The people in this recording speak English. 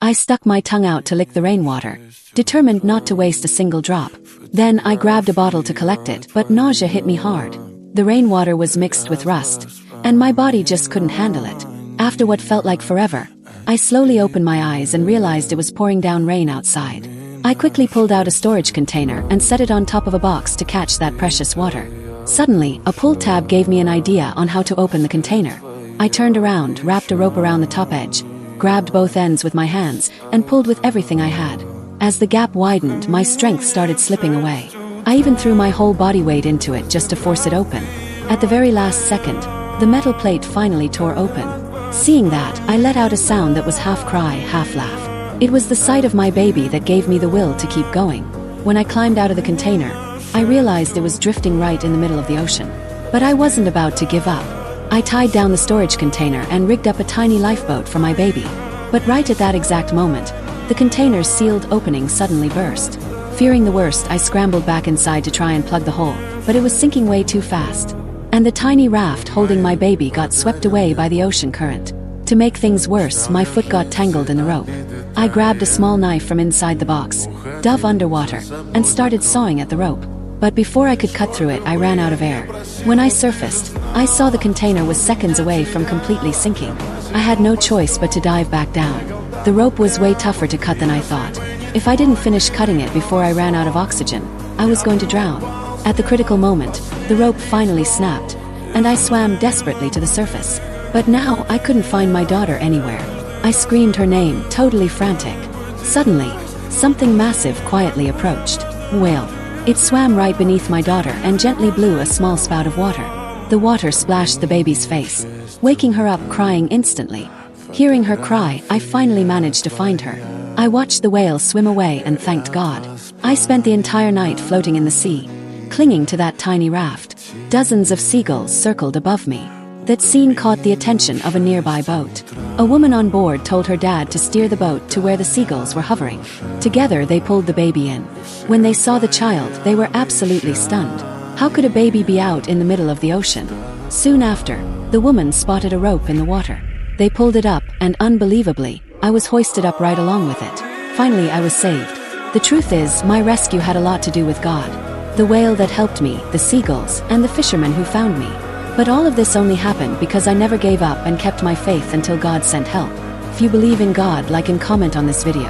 I stuck my tongue out to lick the rainwater, determined not to waste a single drop. Then I grabbed a bottle to collect it, but nausea hit me hard. The rainwater was mixed with rust, and my body just couldn't handle it. After what felt like forever, I slowly opened my eyes and realized it was pouring down rain outside. I quickly pulled out a storage container and set it on top of a box to catch that precious water. Suddenly, a pull tab gave me an idea on how to open the container. I turned around, wrapped a rope around the top edge, grabbed both ends with my hands, and pulled with everything I had. As the gap widened, my strength started slipping away. I even threw my whole body weight into it just to force it open. At the very last second, the metal plate finally tore open. Seeing that, I let out a sound that was half cry, half laugh. It was the sight of my baby that gave me the will to keep going. When I climbed out of the container, I realized it was drifting right in the middle of the ocean. But I wasn't about to give up. I tied down the storage container and rigged up a tiny lifeboat for my baby. But right at that exact moment, the container's sealed opening suddenly burst. Fearing the worst, I scrambled back inside to try and plug the hole, but it was sinking way too fast. And the tiny raft holding my baby got swept away by the ocean current. To make things worse, my foot got tangled in the rope. I grabbed a small knife from inside the box, dove underwater, and started sawing at the rope. But before I could cut through it, I ran out of air. When I surfaced, I saw the container was seconds away from completely sinking. I had no choice but to dive back down. The rope was way tougher to cut than I thought. If I didn't finish cutting it before I ran out of oxygen, I was going to drown. At the critical moment, the rope finally snapped, and I swam desperately to the surface. But now I couldn't find my daughter anywhere. I screamed her name, totally frantic. Suddenly, something massive quietly approached. Whale. It swam right beneath my daughter and gently blew a small spout of water. The water splashed the baby's face, waking her up crying instantly. Hearing her cry, I finally managed to find her. I watched the whale swim away and thanked God. I spent the entire night floating in the sea, clinging to that tiny raft. Dozens of seagulls circled above me. That scene caught the attention of a nearby boat. A woman on board told her dad to steer the boat to where the seagulls were hovering. Together they pulled the baby in. When they saw the child, they were absolutely stunned. How could a baby be out in the middle of the ocean? Soon after, the woman spotted a rope in the water. They pulled it up, and unbelievably, I was hoisted up right along with it. Finally, I was saved. The truth is, my rescue had a lot to do with God. The whale that helped me, the seagulls, and the fisherman who found me. But all of this only happened because I never gave up and kept my faith until God sent help. If you believe in God, like and comment on this video.